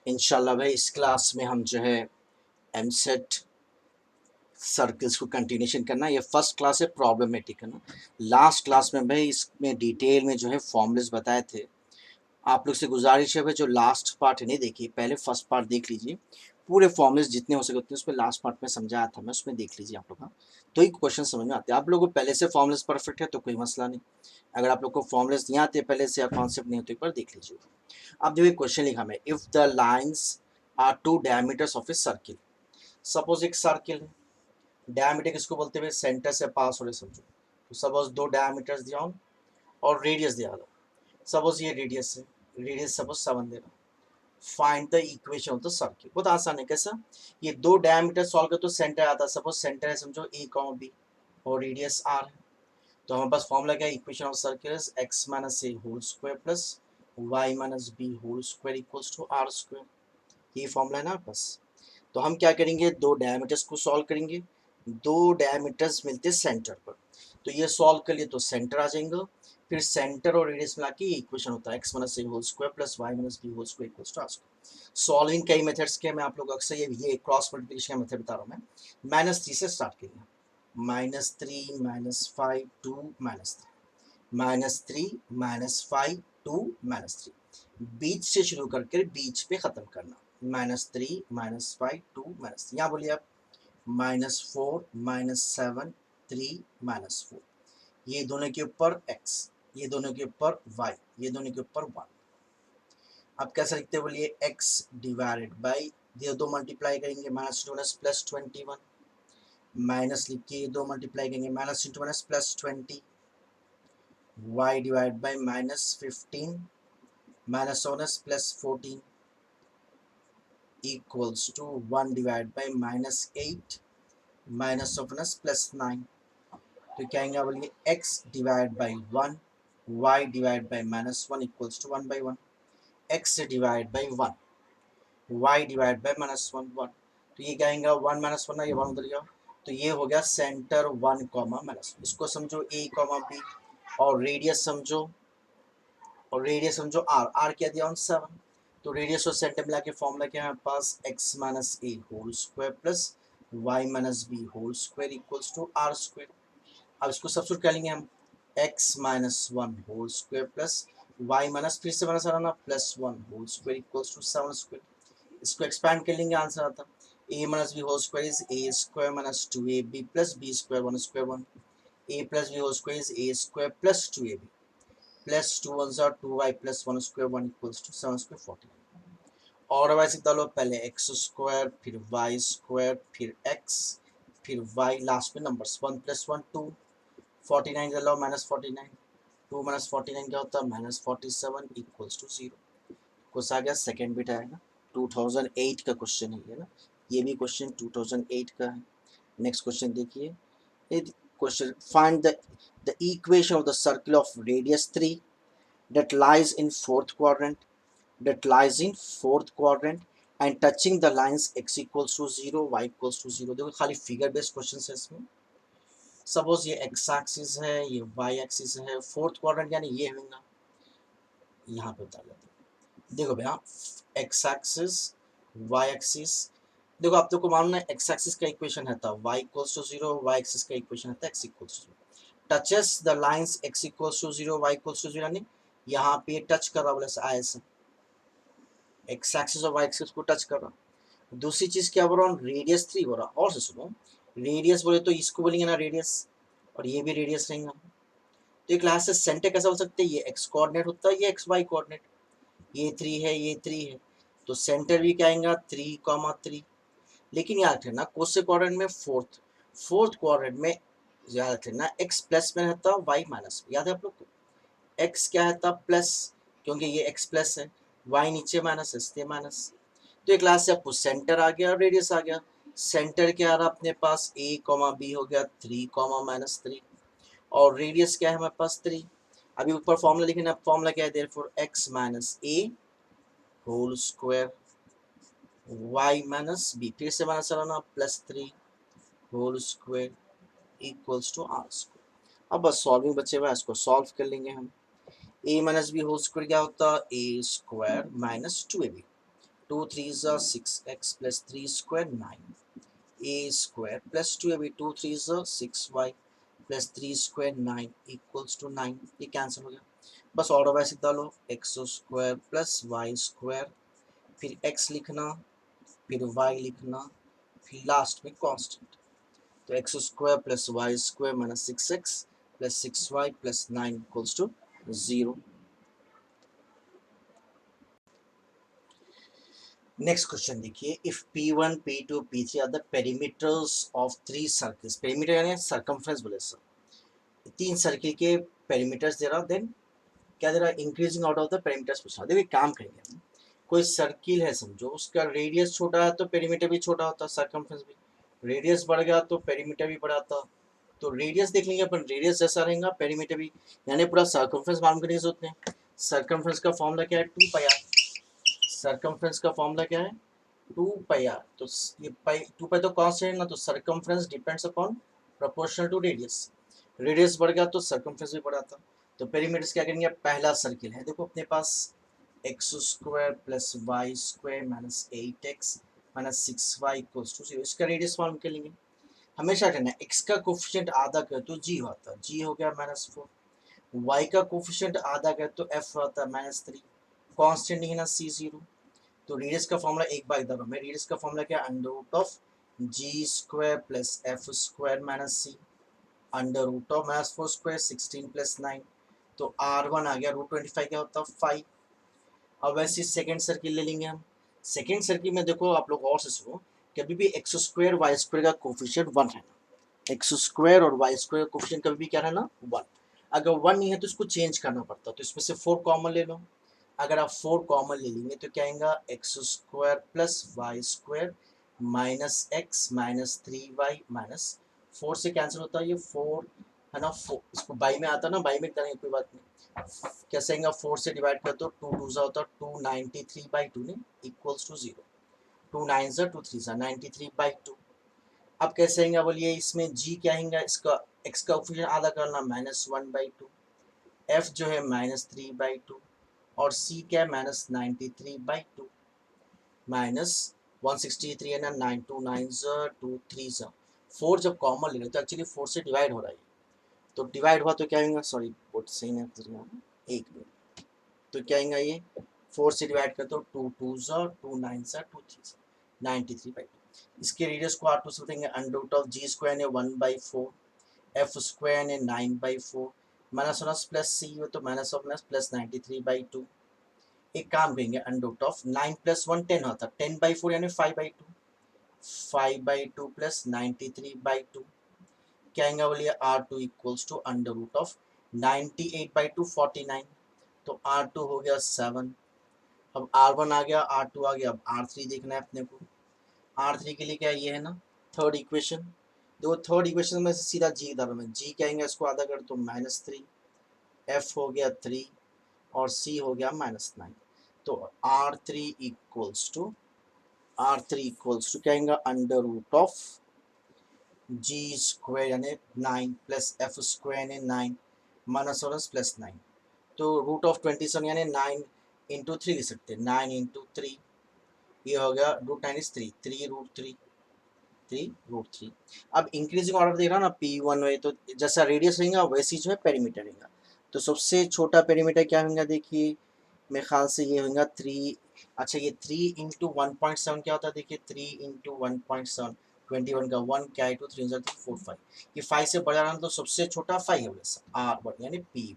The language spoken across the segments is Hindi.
इंशाल्लाह भाई इस क्लास में हम जो है एमसेट सर्कल्स को कंटिन्यूशन करना। ये फर्स्ट क्लास है प्रॉब्लमेटिक है ना। लास्ट क्लास में भाई इसमें डिटेल में जो है फॉर्मूलेस बताए थे। आप लोग से गुजारिश है भाई जो लास्ट पार्ट है नहीं देखिए, पहले फर्स्ट पार्ट देख लीजिए, पूरे फॉर्मूलेस जितने हो सके उतने उसमें लास्ट पार्ट में समझाया था मैं, उसमें देख लीजिए आप लोग। हाँ, तो ही क्वेश्चन समझ में आते हैं। आप लोगों को पहले से फॉर्मूलेस परफेक्ट है तो कोई मसला नहीं। अगर आप लोग को फॉर्मूलेस नहीं आते पहले से या कॉन्सेप्ट नहीं होते, एक बार देख लीजिए। अब देखिए क्वेश्चन लिखा मैं, if the lines are two diameters of a circle. Suppose एक सर्किल है, डायमीटर किसको बोलते हैं, सेंटर से पास हो रहे समझो। तो सपोज दो डायमीटर्स दिया हो और रेडियस दिया हो। सपोज ये रेडियस है, रेडियस सपोज 7 दे रहा। Find the equation of the circle. बहुत आसान है। कैसा, ये दो डायमीटर सॉल्व कर तो सेंटर आता है। सपोज सेंटर है समझो ए कॉमा बी और रेडियस आर है। तो हमारे पास फॉर्मूला क्या है, equation of circle is X minus A whole square plus Y minus B whole square equals to R square. ये फॉर्मूला है ना बस। तो हम क्या करेंगे, दो डायमीटर्स को सॉल्व करेंगे। दो डायमीटर्स मिलते सेंटर पर, तो ये सॉल्व कर लिए तो सेंटर आ जाएंगे। फिर सेंटर और रेडियस मिला के इक्वेशन होता है X minus A whole square plus Y minus B whole square equals to R square. Solving कई मेथड्स के, मैं आप लोग अक्सर ये क्रॉस मल्टीप्लिकेशन का मेथड बता रहा हूँ मैं। -3 से स्टार्ट करेंगे, -3 -5 2 -3 -5 2 -3। बीच से शुरू करके बीच पे खत्म करना। -3 -5 2 -3। यहाँ बोलिए आप -4 -7 3 -4। ये दोनों के ऊपर x, ये दोनों के ऊपर y, ये दोनों के ऊपर 1। अब कैसे लिखते हैं बोलिए, x डिवाइडेड बाई, ये दो मल्टीप्लाई करेंगे -2 प्लस 21, माइनस लिख के ये दो मल्टीप्लाई करेंगे -2 plus 20, y divide by -15 -1 plus 14 equals to 1 divided by -8 -1 plus 9। तो क्या आएंगे बोलिए, x divide by 1 y divide by -1 equals to 1 by 1। x divide by 1 y divide by -1 1। तो ये क्या आएगा 1 -1 ये 1 उधर गया। तो ये हो गया सेंटर 1 कॉमा -1। इसको समझो a कॉमा b और रेडियस समझो r। r क्या दिया 7। तो रेडियस और सेंटर मिला के फॉर्मूला क्या है हमारे पास, x minus A whole square plus Y minus B whole square equals to R square. अब इसको सब्स्टिट्यूट कर लेंगे हम, x minus 1 whole square plus Y minus फिर से माइनस आना plus 1 whole square equals to 7 square. इसको एक्सपैंड कर लेंगे, आंसर आता a minus B whole square is a square minus 2ab plus b square 1 square 1। a plus b whole square is a square plus 2ab plus 2 1 2y plus 1 square 1 equals to 7 square 14। और वैसे डालो, पहले एक्स स्क्वायर फिर वाई स्क्वायर फिर एक्स फिर वाई, लास्ट में नंबर्स 1 प्लस 1 2। 49 डालो -49, 2 -49 क्या होता है -47 इक्वल्स टू 0। कुछ आ गया, सेकेंड बिट आएगा। 2008 का क्वेश्चन है ये ना, ये भी क्वेश्चन 2008 का है। नेक्स्ट क्वेश्चन देखिए, question find the equation of the circle of radius 3 that lies in fourth quadrant and touching the lines x equals to 0 y equals to 0। देखो खाली फिगर बेस्ड क्वेश्चन है इसमें। सपोज ये x एक्सिस है, ये y एक्सिस है, फोर्थ क्वाड्रेंट यानी ये होगा, यहाँ पे बता देते हैं। देखो भैया, x एक्सिस y एक्सिस, देखो आप लोग को मालूम है x एक्सिस का इक्वेशन है था y equals to 0, y axis का इक्वेशन है था x equals to 0। Touches the lines x equals to 0 y equals to 0 यानी यहाँ पे टच कर रहा बोले ऐसे एक्स एक्सिस और वाई एक्सिस को टच कर रहा। दूसरी चीज क्या बोल रहा हूँ, रेडियस 3 बोल रहा। और से सुनो, रेडियस बोले तो इसको बोलेंगे ना रेडियस, और ये भी रेडियस रहेगा। तो एक क्लास से सेंटर कैसा बोल सकते हैं, ये एक्स कोऑर्डिनेट होता है, ये एक्स वाई कोऑर्डिनेट। ये 3 है, ये 3 है, तो सेंटर भी क्या आएगा 3,3। लेकिन याद रखना कोसे क्वाड्रेंट में फोर्थ क्वाड्रेंट में याद रखना एक्स प्लस में रहता है, वाई माइनस। याद है आप लोग को, एक्स क्या है तब प्लस, क्योंकि ये एक्स प्लस है, वाई नीचे माइनस इसलिए माइनस। तो एक क्लास से आपको सेंटर आ गया और रेडियस आ गया। सेंटर क्या आ रहा अपने पास a कॉमा बी हो गया 3 कॉमा -3 और रेडियस क्या है हमारे पास 3। अभी ऊपर फॉर्मूला लिखना, फॉर्मूला क्या है, therefore x minus a whole square y minus b फिर से माइनस आना +3 whole square equals to r square. अब बस सॉल्विंग बचे हुआ है, इसको सॉल्व कर लेंगे हम। a minus B whole square क्या होता है, a square minus 2ab two three ज़ा 6x plus 3 square 9 A square plus 2 अभी 2 3 ज़ा 6y plus 3 square 9 equals to 9। ये कैंसिल हो गया, बस ऑर्डर वाइज डालो X square plus Y square, फिर x लिखना, फिर y लिखना, फिर लास्ट में कांस्टेंट। तो x square plus Y square minus 6x plus 6y plus 9 equals to 0। Next question देखिए, if P1 P2 P3 are the perimeters of 3 circles, perimeter यानी सर्कमफ्रेंस बोले सर, 3 सर्किल के पेरीमीटर्स दे रहा, देन क्या दे रहा, increasing out of the perimeters पूछ रहा। देखिए काम करेंगे हम, कोई सर्किल है समझो, उसका रेडियस छोटा है तो पेरीमीटर भी छोटा होता, सर्कमफ्रेंस भी, रेडियस बढ़ गया तो पेरीमीटर भी बढ़ाता। तो रेडियस देख लेंगे अपन, रेडियस जैसा रहेगा पेरीमीटर भी, यानी पूरा सर्कमफ्रेंस मालूम करने की जरूरत नहीं। सर्कमफ्रेंस का फॉर्मूला क्या है, 2 पाई आर। सर्कमफ्रेंस का फॉर्मूला क्या है, 2 पाई आर। तो ये पाई 2 पाई तो कांस्टेंट है ना, तो circumference depends upon proportional to radius. Radius बढ़ गया तो सर्कमफ्रेंस भी बढ़ाता। तो पेरीमीटर्स क्या करेंगे, पहला सर्किल है देखो अपने पास, x square plus Y square minus 8x minus 6y equals to 0, इसका रेडियस मालूम कर लेंगे। हमेशा करना है, x का कोफिशिएंट आधा कर तो g होता है, g हो गया -4, y का कोफिशिएंट आधा कर तो f होता है -3, कांस्टेंट नहीं है ना c0। तो रेडियस का फॉर्मूला एक बार इधर, मैं रेडियस का फॉर्मूला क्या, under root of G square plus F square minus C, under root of -4 square 16 plus 9। तो r1 आ गया √25 क्या होता है 5। अब वैसे सेकेंड सर्किल ले लेंगे हम। सेकेंड सर्किल में देखो आप लोग और से सुनो, कभी भी एक्स स्क्वायर वाई स्क्वायर का कोफिशिएंट 1 रहना, एक्स स्क्वायर और वाई स्क्वायर का कोफिशिएंट कभी भी क्या रहना 1। अगर 1 नहीं है तो इसको चेंज करना पड़ता, तो इसमें से 4 कॉमन ले लो। अगर आप 4 कॉमन ले लेंगे तो क्या आएगा, X square plus Y square minus X minus 3y minus 4 से कैंसिल होता है ये 4 है ना, 4 इसको बाई में आता है ना, बाई में करेंगे कोई बात नहीं, कैसे आएगा 4 से डिवाइड कर दो, 2 2 सा होता है 293/2 ने इक्वल्स टू 0, 2 9 सा 2 3 सा 93/2। अब कैसे आएगा बोलिए, इसमें g क्या आएगा, इसका x का ऑप्शन आधा करना -1/2, f जो है -3/2 और c क्या है -93/2 माइनस 163 है ना, 9 2 9 2 3 सा 4 जब कॉमन ले लो तो एक्चुअली 4 से डिवाइड हो रहा है, तो डिवाइड हुआ तो क्या आएगा, सॉरी बोट सही नहीं, एक मिनट, तो क्या आएगा ये 4 से डिवाइड कर दो, 2 2 2 9 2 3 93/2। इसके रेडियस को R2 से बताएंगे, under root of G square ने 1/4, एफ स्क्वायर ने 9/4, माइनस माइनस प्लस सी हो तो माइनस ऑफ माइनस प्लस 93/2। एक काम करेंगे, अंडर रूट ऑफ 9 + 1 10 होता है, 10/4 यानी 5/2, 5/2 प्लस 93/2 क्या आएगा बोलिए, R2 equals to under root of 98/2 49। तो R2 हो गया 7। अब R1 आ गया, R2 आ गया, अब R3 देखना है अपने को। R3 के लिए क्या ये है ना थर्ड इक्वेशन, देखो थर्ड इक्वेशन में से सीधा जी डालो, मैं जी क्या आएगा, इसको आधा कर तो -3, एफ हो गया 3 और सी हो गया -9। तो R3 इक्वल्स टू क्या आएगा, under root of G square यानी 9 प्लस एफ स्क्वायर यानी 9 माइनस और प्लस 9। तो √27 यानी 9 इंटू 3 लिख सकते हैं, 9 इंटू 3, ये हो गया √9 इज 3, 3√3। अब इंक्रीजिंग ऑर्डर देख रहा ना P1 में, तो जैसा रेडियस रहेगा वैसी जो है पेरीमीटर रहेगा। तो सबसे छोटा पेरीमीटर क्या होगा, देखिए मेरे ख्याल से ये होगा 3। अच्छा ये 3 इंटू 1.7 क्या होता है, देखिए 3 इंटू 1.7 21 का 1 क्या है 2 3 4 5, ये 5 से बड़ा रहा तो सबसे छोटा 5 है वैसा R1 यानी P1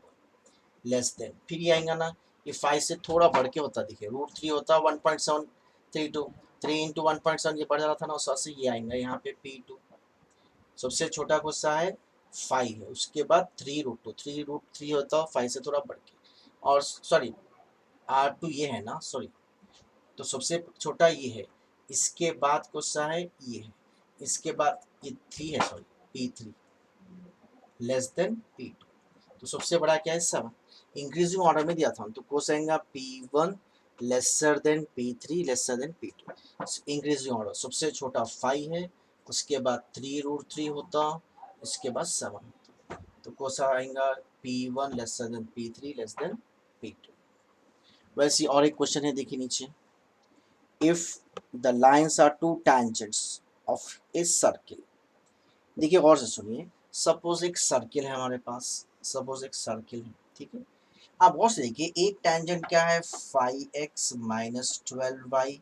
लेस देन, फिर ये आएगा ना, ये 5 से थोड़ा बढ़ के होता, देखिए √3 होता 1.732, 3 इंटू 1.7 ये बढ़ रहा था ना, उस से ये आएगा यहाँ पे P2। सबसे छोटा गुस्सा है 5 है, उसके बाद 3√2, 3√3 होता है 5 से थोड़ा बढ़ के, और सॉरी R2 ये है ना, सॉरी, तो सबसे छोटा ये है, इसके बाद गुस्सा है ये है, इसके बाद ये 3 है, sorry P3 less than P2, तो सबसे बड़ा क्या है 7। इंक्रीजिंग ऑर्डर में दिया था तो कोस आएगा P1 lesser than P3 lesser than P2। Increasing order सबसे छोटा 5 है, उसके बाद 3√3 होता, इसके बाद 7 होता, तो कोस आएगा P1 lesser than P3 less than P2। वैसे और एक क्वेश्चन है देखिए नीचे, if the lines are two tangents of a circle. देखिए और से सुनिए, सपोज एक सर्किल है हमारे पास, सपोज एक सर्किल है, ठीक है। आप और से देखिए, एक टेंजेंट क्या है, 5x minus 12y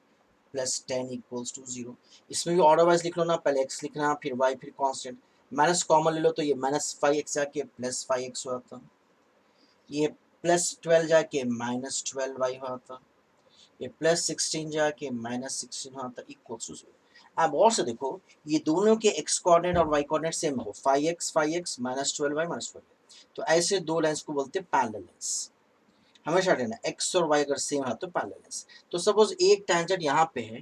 plus 10 equals to 0। इसमें भी ऑर्डर वाइज लिख लो ना, पहले x लिखना फिर y फिर कांस्टेंट, माइनस कॉमन ले लो तो ये माइनस 5x जाके प्लस 5x होता, ये प्लस 12 जाके माइनस 12y होता, ये प्लस 16 जाके माइनस 16 होता इक्वल्स टू 0। अब और से देखो, ये दोनों के x कोऑर्डिनेट और y कोऑर्डिनेट सेम हो, 5x माइनस 12y माइनस 12, तो ऐसे दो लाइंस को बोलते हैं पैरेलल लाइंस। हमेशा रहना x और y अगर सेम है तो पैरेलल लाइंस। तो सपोज एक टेंजेंट यहाँ पे है,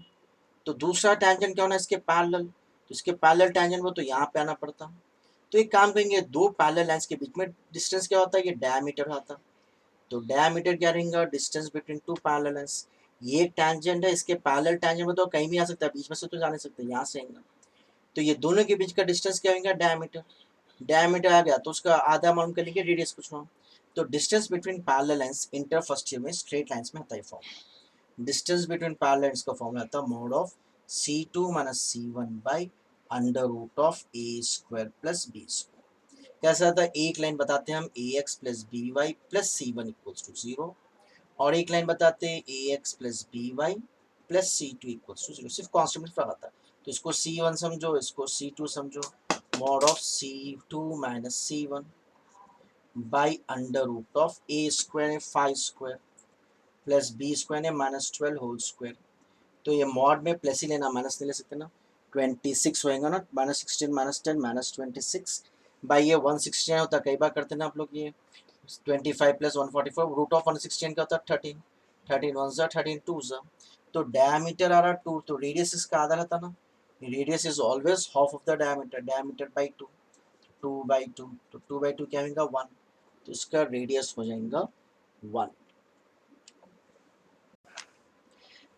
तो दूसरा टेंजेंट क्या होना इसके पैरेलल, तो इसके पैरेलल टेंजेंट वो तो यहाँ पे आना पड़ता। तो एक काम करेंगे, दो पैरेलल लाइंस के बीच में डिस्टेंस क्या होता है, ये डायमीटर होता। तो डायमीटर क्या रहेगा, distance between two parallel lines. ये टेंजेंट है, इसके पैरेलल टेंजेंट में तो कहीं भी आ सकता है, बीच में से तो जा नहीं सकते, यहाँ से आएगा। तो ये दोनों के बीच का डिस्टेंस क्या होगा, डायमीटर। डायमीटर आ गया तो उसका आधा मालूम कर लीजिए, रेडियस कुछ ना। तो distance between parallel lines inter first year में स्ट्रेट लाइंस में आता है form. Distance between parallel lines का फॉर्मूला आता है mod of c2 minus c1 by under root of a square plus b square. कैसा आता है, एक लाइन बताते हैं हम ax plus B Y plus C one equals to 0, और एक लाइन बताते हैं ax plus B Y plus C two equals to 0, सिर्फ कॉन्स्टेंट में फर्क आता है। तो इसको c1 समझो, इसको c2 समझो, mod of c2 minus c1 by under root of a square है 5 स्क्वायर प्लस b स्क्वायर है माइनस 12 होल स्क्वायर। तो ये मॉड में प्लस ही लेना, माइनस नहीं ले सकते ना। 26 होएगा ना, माइनस 16 माइनस 10 माइनस 26 बाई ये 116 होता है, कई बार करते ना आप लोग ये 25 प्लस 144, रूट ऑफ 116 का होता है 13, 13 वन ज़ा 13 टू ज़ा। तो डायमीटर आ रहा 2, तो रेडियस इसका आधा रहता ना, radius is always half of the diameter, diameter by 2, 2 by 2, तो 2 बाई 2 क्या होगा 1, तो इसका रेडियस हो जाएगा 1।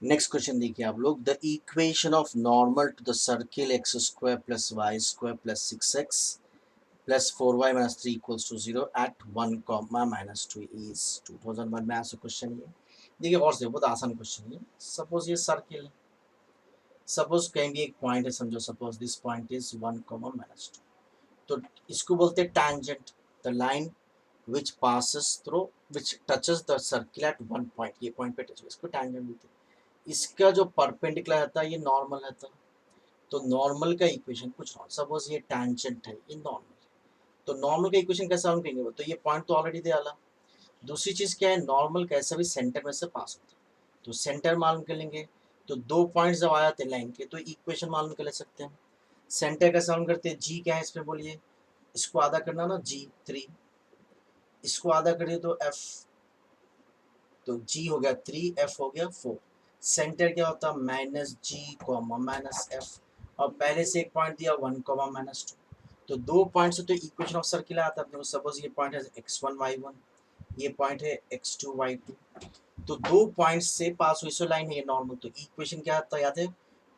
नेक्स्ट क्वेश्चन देखिए आप लोग, the equation of normal to the circle X square plus Y square plus 6x plus 4y minus 3 equals to 0 at 1 comma minus 2 is 2001 में ऐसा क्वेश्चन है। देखिए और से बहुत आसान क्वेश्चन है। सपोज ये सर्किल है, सपोज कहीं भी एक पॉइंट है, समझो suppose this point is 1 comma minus 2, तो इसको बोलते हैं tangent, the line which passes through which touches the circle eight one point, ये पॉइंट पे टच, इसको टैंजेंट बोलते हैं। इसका जो परपेंडिकुलर रहता है ये नॉर्मल रहता है। तो नॉर्मल का इक्वेशन कुछ और, सपोज ये टैंजेंट है, ये नॉर्मल, तो नॉर्मल का इक्वेशन कैसा हम कहेंगे, तो ये पॉइंट तो ऑलरेडी दे आला। दूसरी चीज क्या है, नॉर्मल कैसे भी सेंटर में से पास होता है, तो सेंटर मालूम कर लेंगे। तो दो पॉइंट्स जब आ जाते हैं लाइन के, तो इक्वेशन मालूम कर ले सकते हैं। सेंटर कैसे मालूम करते हैं, जी क्या है इसमें बोलिए, इसको आधा करना ना g3, इसको आधा करिए तो f, तो g हो गया 3, f हो गया 4। सेंटर क्या होता है, माइनस जी कॉमा माइनस एफ, और पहले से एक पॉइंट दिया 1 कॉमा माइनस 2, तो दो पॉइंट से तो इक्वेशन ऑफ सर्किल आता है अपने को। सपोज ये पॉइंट है x1 y1, ये पॉइंट है x2 y2, तो दो पॉइंट से पास हुई सो लाइन है ये नॉर्मल, तो इक्वेशन क्या आता है याद है,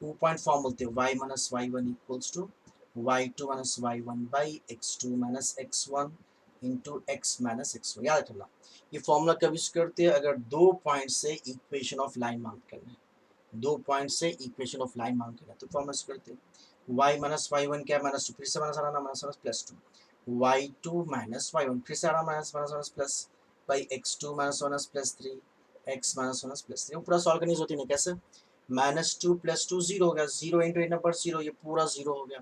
2 पॉइंट फॉर्म बोलते हैं y minus y1 equals to y2 minus y1 by x2 minus x1 into x minus x1, याद रखना। ये फॉर्मूला कभी यूज करते हैं अगर दो पॉइंट से इक्वेशन ऑफ लाइन मांग करना है, दो पॉइंट से इक्वेशन ऑफ लाइन मांग करना है तो फॉर्मूला यूज करते हैं। y माइनस y1 क्या, माइनस 2, फिर से माइनस आना, minus minus plus 2, y2 minus y1 फिर से आना, minus minus minus plus by x2 minus minus plus 3, x minus minus plus 3, पूरा सॉल्व करनी होती है कैसे, माइनस 2 प्लस 2 जीरो हो गया, zero into a number zero, ये पूरा जीरो हो गया,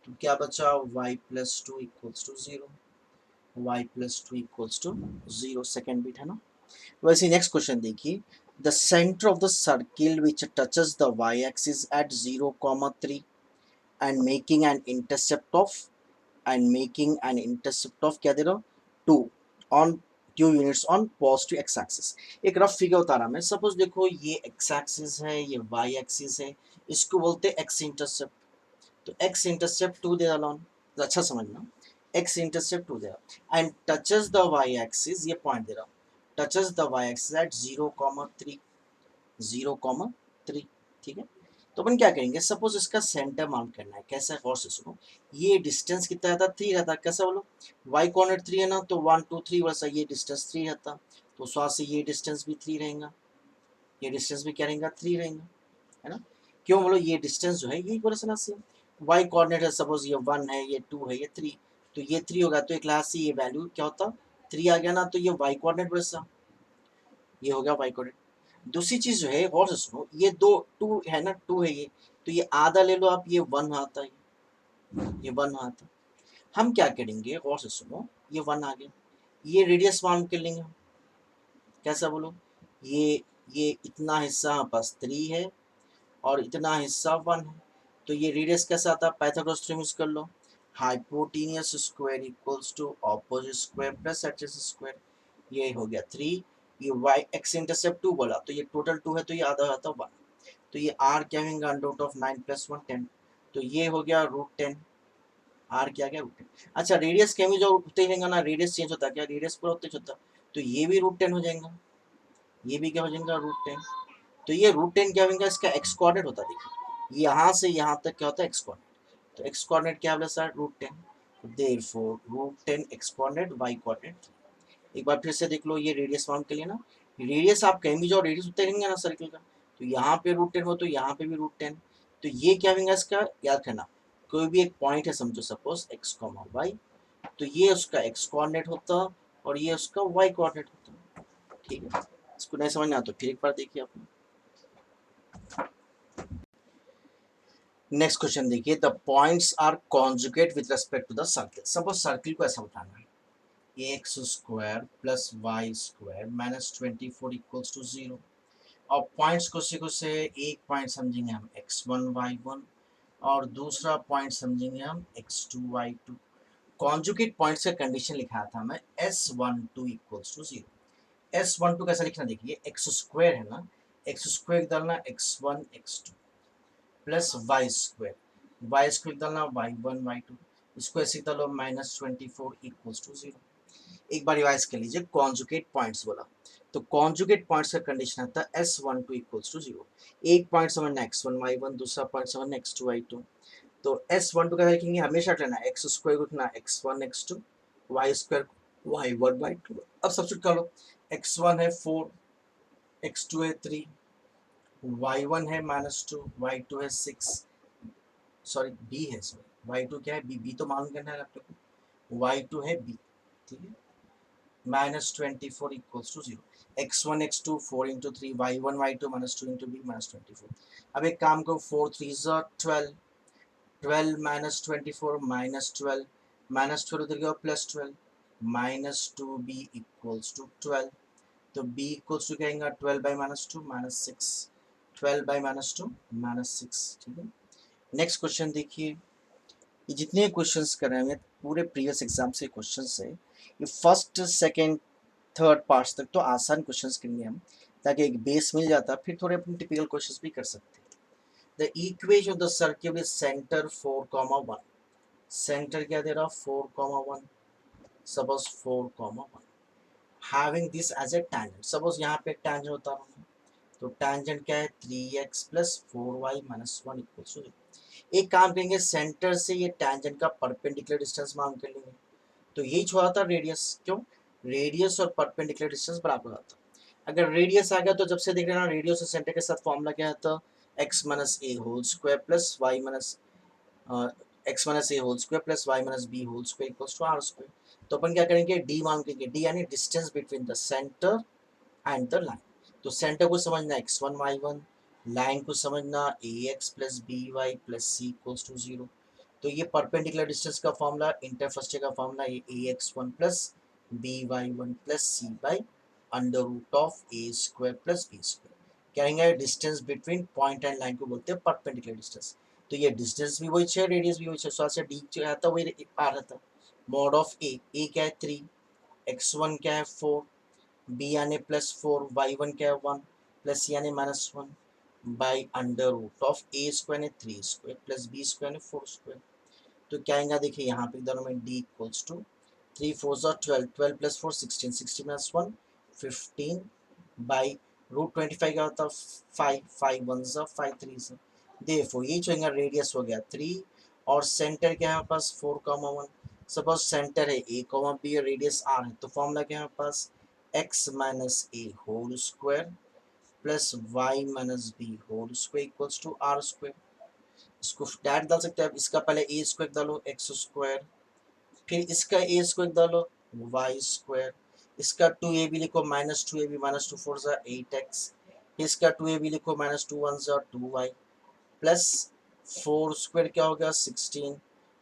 तो क्या बचा y plus 2 equals to 0, y plus 2 equals to 0, second bit है ना। वैसे नेक्स्ट क्वेश्चन देखिए, the center of the circle which touches the y axis at 0,3 and making an intercept of क्या दे रहा हूँ 2 on 2 units on positive X axis. एक रफ फिगर उतारा मैं, सपोज देखो ये एक्स एक्सिस है, ये वाई एक्सिस है, इसको बोलते हैं एक्स इंटरसेप्ट, तो एक्स इंटरसेप्ट 2 दे रहा, अच्छा समझना, एक्स इंटरसेप्ट 2 दे रहा and touches the Y axis, ये पॉइंट दे रहा हूँ, touches the Y axis at 0,3, 0,3, ठीक है। तो अपन क्या करेंगे, सपोज इसका सेंटर माउंट करना है, कैसा है और से सुनो, ये डिस्टेंस कितना रहता है 3 रहता है, कैसा बोलो, वाई कोऑर्डिनेट 3 है ना, तो 1 2 3 वैसा ये डिस्टेंस 3 रहता, तो स्वाद से ये डिस्टेंस भी 3 रहेगा, ये डिस्टेंस भी क्या रहेगा 3 रहेगा। है ना। क्यों बोलो, ये डिस्टेंस जो है ये इक्वेशन से वाई कोऑर्डिनेट है, सपोज ये 1 है, ये 2 है, ये 3, तो ये 3 होगा, तो एक क्लास से ये वैल्यू क्या होता 3 आ गया ना, तो ये वाई कोऑर्डिनेट वैसा, ये हो गया वाई कोऑर्डिनेट। दूसरी चीज जो है और से सुनो, ये दो 2 है ना, 2 है ये, तो ये आधा ले लो आप, ये 1 आता है, ये 1 आता। हम क्या करेंगे और से सुनो, ये 1 आ गया, ये रेडियस मालूम कर लेंगे हम। कैसा बोलो, ये इतना हिस्सा हमारे पास 3 है और इतना हिस्सा 1 है, तो ये रेडियस कैसा आता है, पाइथागोरस थ्योरम यूज कर लो, hypotenuse square equals to opposite square plus adjacent square, ये हो गया 3, ये वाई एक्स इंटरसेप्ट 2 बोला, तो ये टोटल 2 है, तो ये आधा आता 1, तो ये आर क्या होगा अंडर रूट ऑफ 9 प्लस 1 10, तो ये हो गया √10, आर क्या गया √10। अच्छा रेडियस के जो होते रहेगा ना, रेडियस चेंज होता है क्या, रेडियस पूरा होते होता, तो ये भी √10 हो जाएगा, ये भी क्या हो जाएगा √10, तो ये √10 क्या होगा, इसका एक्स कोऑर्डिनेट होता है, देखिए यहाँ से यहाँ तक क्या होता है एक्स कोऑर्डिनेट, तो एक्स कोऑर्डिनेट क्या बोला sir √10, therefore √10 X coordinate Y coordinate. एक बार फिर से देख लो, ये रेडियस फाउंड के लिए ना, रेडियस आप कहीं भी जाओ रेडियस होते रहेंगे ना सर्कल का, तो यहाँ पे √10 हो तो यहाँ पे भी √10, तो ये क्या होगा इसका याद रखना, कोई भी एक पॉइंट है समझो सपोज x, y, तो ये उसका x कोऑर्डिनेट होता और ये उसका y कोऑर्डिनेट होता, ठीक है। इसको नहीं समझना तो फिर एक बार देखिए आप। नेक्स्ट क्वेश्चन देखिए, the points are conjugate with respect to the circle, suppose circle को ऐसा बताना है, X square plus Y square minus 24 equals to 0, और पॉइंट्स को से एक पॉइंट समझेंगे हम x1 y1 और दूसरा पॉइंट समझेंगे हम x2 y2। कॉन्जुगेट पॉइंट्स का कंडीशन लिखा था मैं s12 इक्वल्स टू 0। s12 कैसा लिखना, देखिए एक्स स्क्वायर है ना, एक्स स्क्वायर डालना x1 x2 plus Y square डालना y1 y2, इसको ऐसे डालो -24 इक्वल्स टू 0। एक बार रिवाइज कर लीजिए, कॉन्जुगेट पॉइंट्स बोला, तो कॉन्जुगेट पॉइंट्स का कंडीशन आता है s12 इक्वल्स टू 0, एक पॉइंट समझना x1 y1, दूसरा पॉइंट समझना x2 y2, तो s12 का लिखेंगे हमेशा लेना एक्स स्क्वायर को लिखना x1 x2, Y square y1 y2। अब सब्स्टिट्यूट कर लो, x1 है 4, x2 है 3, y1 है -2, y2 है 6, सॉरी b है, सॉरी y2 क्या है b तो मालूम करना है आप लोग को, y2 है b, ठीक है, -24 equals to 0, x1 x2 4 into 3, y1 y2 -2 into b -24। अब एक काम करो 4 3 12, 12 -24 -12, -12 उधर गया +12, -2b इक्वल्स टू 12, तो b इक्वल्स टू क्या आएगा 12 बाई -2 -6, 12 बाई -2 -6, ठीक है। नेक्स्ट क्वेश्चन देखिए, ये जितने क्वेश्चंस कर रहे हैं पूरे प्रीवियस एग्जाम से क्वेश्चंस है, ये फर्स्ट सेकंड थर्ड पार्ट्स तक तो आसान क्वेश्चंस करेंगे हम, ताकि एक बेस मिल जाता, फिर थोड़े अपने टिपिकल क्वेश्चंस भी कर सकते हैं। The equation of the circle with center 4, 1, center क्या दे रहा 4, 1, suppose 4, 1, having this as a tangent, suppose यहाँ पे एक टैंजेंट होता है, तो टैंजेंट क्या है 3x plus 4y minus 1 equals to 0। एक काम करेंगे, सेंटर से ये टैंजेंट का परपेंडिकुलर डिस्टेंस मालूम कर लेंगे, तो यही छोड़ा था रेडियस, क्यों रेडियस और परपेंडिकुलर डिस्टेंस बराबर आता, अगर रेडियस आ गया तो जब से देख रहे ना रेडियस और सेंटर के साथ फॉर्मूला क्या था x minus A whole square plus Y minus X minus A whole square plus Y minus B whole square equals to R square. तो अपन क्या करेंगे डी मान करेंगे, डी यानी distance between the center and the line, तो सेंटर को समझना x1 y1, लाइन को समझना ax plus B Y plus C equals to 0, तो ये परपेंडिकुलर डिस्टेंस का फॉर्मूला इंटरफेस का फॉर्मूला ये ax1 plus B Y one plus C by under root of A square plus B square, कहेंगे distance between point and line को बोलते हैं परपेंडिकुलर डिस्टेंस, तो ये डिस्टेंस भी वही है रेडियस भी वही है, सो से डी जो आता वही आ रहा था, मॉड ऑफ ए क्या है 3, x1 क्या है 4, बी यानी +4, y1 क्या है 1 प्लस सी यानी -1 by under root of A square यानी 3 स्क्वायर प्लस बी स्क्वायर यानी 4 स्क्वायर, तो क्या आएगा देखिए यहाँ पे दोनों में d equals to 3 4 12, 12 plus 4 16, 16 plus 1 15 by √25 क्या होता है 5, 5 1 5 3 देखो ये जो रेडियस हो गया 3 और सेंटर क्या है हमारे पास 4, 1, सपोज सेंटर है a, b और रेडियस r है, तो फॉर्मूला क्या है हमारे पास x minus A whole square plus Y minus B whole square equals to R square. इसको डायरेक्ट डाल सकते हैं। इसका पहले ए स्क्वायर डालो एक्स स्क्वायर, फिर इसका ए स्क्वायर डालो वाई स्क्वायर, इसका टू ए बी लिखो minus two A B minus two four ज़ा एट एक्स, इसका टू ए बी लिखो माइनस टू वन ज़ा two Y, plus four square क्या हो गया 16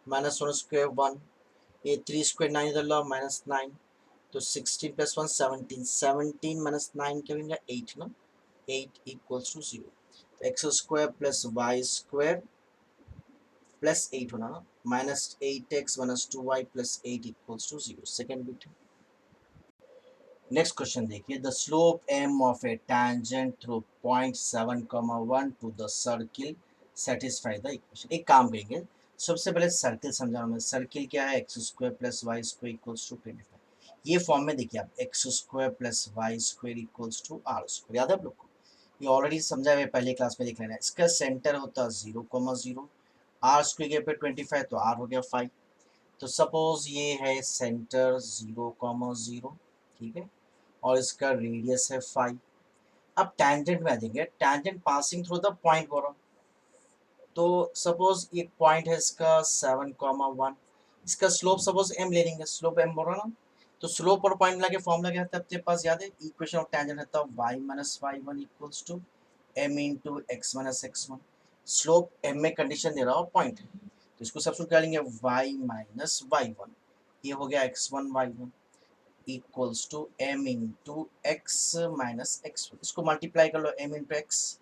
माइनस वन स्क्वायर वन, ये थ्री स्क्वायर नाइन इधर लाओ माइनस नाइन, तो 16 प्लस वन 17, 17 माइनस नाइन क्या होगा 8 ना, 8 इक्वल्स टू 0। तो x square plus Y square plus 8 होना ना, minus 8x minus 2y plus 8 equals to 0। Second bit. Next question देखिए, the slope m of a tangent through point 7, 1 to the circle satisfy the equation. एक काम करेंगे, सबसे पहले सर्किल समझाना मैं। सर्किल क्या है, X square plus Y square equals to 25। ये फॉर्म में देखिए आप, X square plus Y square equals to R square, याद है आप लोग को, ये ऑलरेडी समझा है पहले क्लास में, देख लेना। इसका सेंटर होता है 0, 0, आर स्क्वायर के पे 25 तो आर हो गया 5। तो सपोज ये है सेंटर 0, 0, ठीक है, और इसका रेडियस है 5। अब टैंजेंट में आ जाएंगे, tangent passing through the point बोलो। तो सपोज एक पॉइंट है इसका 7, 1, इसका स्लोप सपोज m ले लेंगे, स्लोप m बोलो ना। तो स्लोप और पॉइंट लगे फॉर्मूला क्या था अपने पास, याद है, इक्वेशन ऑफ टैंजेंट रहता है y minus y1 equals to m into x minus x1। Slope m में कंडीशन दे रहा हो पॉइंट, तो इसको सब्स्टिट्यूट कर लेंगे y माइनस y1, ये हो गया x1 y1 equals to m into x minus x1। इसको मल्टीप्लाई कर लो, m into x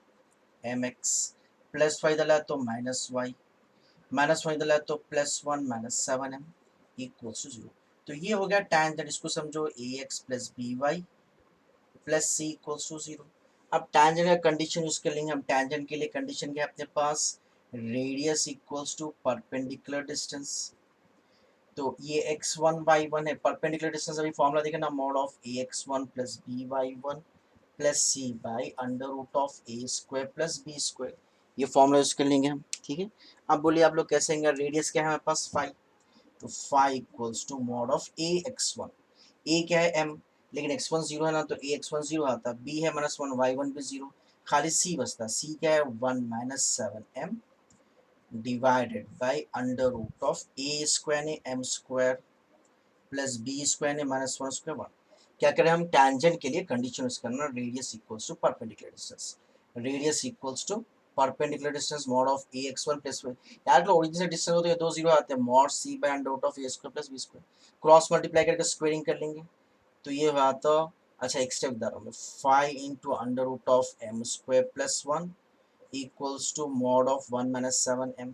m x, plus y डाला तो माइनस वाई डाला तो plus one minus 7m equals to 0। तो ये हो गया टैंजेंट, इसको समझो a x plus B Y plus C equals to 0। अब टैंजेंट का कंडीशन यूज कर लेंगे हम। टैंजेंट के लिए कंडीशन क्या है अपने पास, radius equals to perpendicular distance. तो ये x1 y1 है, परपेंडिकुलर डिस्टेंस अभी फॉर्मूला देखा ना, mod of A x one plus B Y one plus C by under root of A square plus B square, ये फॉर्मूला यूज कर लेंगे हम, ठीक है। अब बोलिए आप लोग कैसे होंगे, रेडियस क्या है हमारे पास 5, तो 5 equals to mod of A x one, a क्या है m, लेकिन x1 0 है ना, तो ए एक्स वन 0 आता, b है माइनस वन y1 भी 0, खाली c बचता, c क्या है 1 minus 7m divided by under root of A square ने m square plus B square ने माइनस वन स्क्वायर 1। क्या करें हम, टैंजेंट के लिए कंडीशन यूज करना, radius equals to perpendicular distance, radius equals to perpendicular distance mod of A x one plus यार तो ओरिजिन से डिस्टेंस होते हैं 2 0 आते हैं, mod c by under root of A square plus B square, cross multiply करके स्क्वेयरिंग कर लेंगे, तो ये हुआ तो, अच्छा एक स्टेप बता रहा हूँ मैं, 5 into under root of m square plus one equals to mod of 1 minus 7m,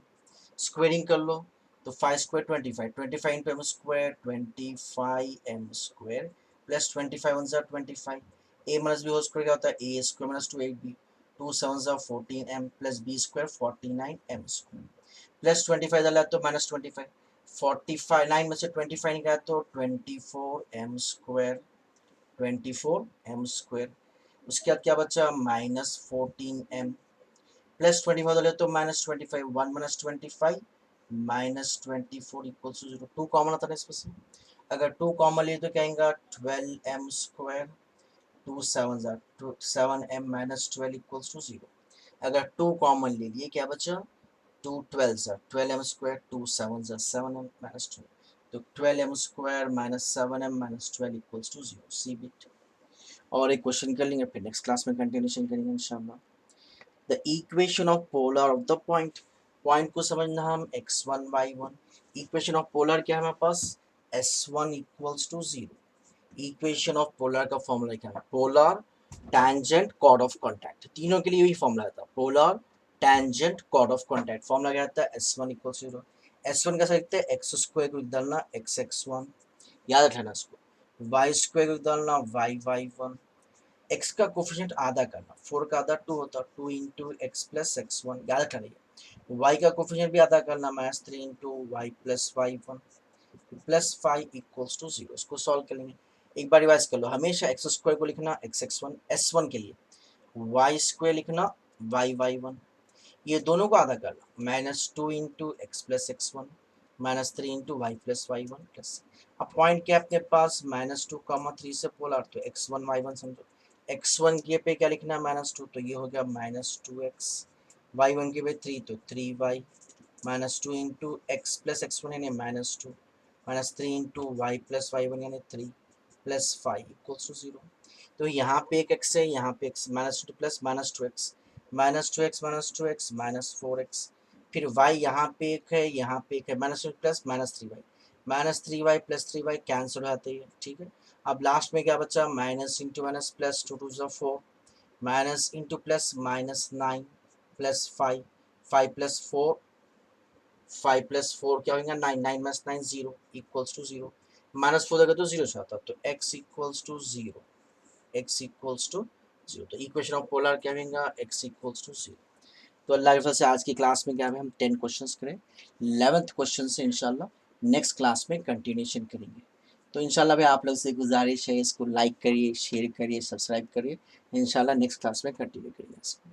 squaring कर लो, तो 5 square 25, 25 into m square 25m square plus 25 one ज़ा 25, a minus B whole square क्या होता है, ए स्क्वायर माइनस 2 8b, 2 7 ज़ा 14m plus B square 49m square plus 25 डाला तो माइनस 25, 45 9 में से 25 निकाला तो 24m स्क्वायर 24m स्क्वायर, उसके बाद क्या बचा माइनस 14m प्लस 25 डाले तो minus 25, 1 minus 25 minus 24 equals to 0। 2 common आता है इसमें से, अगर 2 कॉमन लिए तो क्या आएगा 12m स्क्वायर, 2 7 ज़ा 7m माइनस 12 इक्वल्स टू 0। अगर 2 कॉमन ले लिए क्या बचा 2 12 ज़ा 12m स्क्वायर, 2 7 ज़ा 7m माइनस 12, तो 12m square minus 7m minus 12 equals to 0, सी बिट। और एक क्वेश्चन कर लेंगे, फिर नेक्स्ट क्लास में कंटिन्यूशन करेंगे इंशाल्लाह। The equation of polar of the point, point को समझना हम x1 y1, equation of polar क्या है हमारे पास s1 equals to 0। Equation of polar का फॉर्मूला क्या है, polar tangent chord of contact, तीनों के लिए यही फॉर्मूला आता है, polar tangent chord of contact, formula क्या आता है s1 इक्वल्स टू 0। s1 कैसे लिखते हैं, एक्स स्क्वायर को डालना एक्स एक्स वन, याद रखना इसको, वाई स्क्वायर को डालना वाई वाई वन, एक्स का कोफिशिएंट आधा करना, 4 का आधा 2 होता, 2 into x plus x one, याद रखना है। वाई का कोफिशिएंट भी आधा करना, minus 3 into y plus y one plus 5 equals to 0। इसको सॉल्व कर लेंगे, एक बार रिवाइज कर लो, हमेशा एक्स स्क्वायर को लिखना x x one s one के लिए, वाई स्क्वायर लिखना वाई वाई वन, ये दोनों को आधा करना, minus 2 into x plus x one minus 3 into y plus y one plus, अब पॉइंट क्या है अपने पास माइनस 2 3 से पोलर, तो एक्स वन वाई वन समझो, x1 के पे क्या लिखना है -2, तो ये हो गया -2x, y1 के पे 3 तो 3y, -2 इंटू एक्स प्लस एक्स1 यानी -2, -3 इंटू वाई प्लस y1 यानी 3 प्लस 5 इक्वल्स टू 0। तो यहाँ पे एक x है, यहाँ पे x, -2 plus -2x, -2x -2x -4x, फिर y यहाँ पे एक है, यहाँ पे एक है, -2 plus -3y plus 3y cancel हो जाते हैं, ठीक है। अब लास्ट में क्या बचा, minus into minus plus 2 2 4, minus into plus -9 plus 5, 5 plus 4, 5 plus 4 क्या होगा 9, 9 माइनस 9 0 इक्वल्स टू 0, -4 देगा तो 0 से आता, तो x equals to 0, x equals to 0। तो इक्वेशन ऑफ पोलर क्या होगा, x इक्वल्स टू 0। तो अल्लाह की फजल से आज की क्लास में क्या है, हम 10 क्वेश्चंस करें, 11th क्वेश्चन से इंशाल्लाह नेक्स्ट क्लास में कंटिन्यूशन करेंगे। तो इंशाल्लाह भाई आप लोग से गुजारिश है, इसको लाइक करिए, शेयर करिए, सब्सक्राइब करिए, इंशाल्लाह नेक्स्ट क्लास में कंटिन्यू करिए इसको।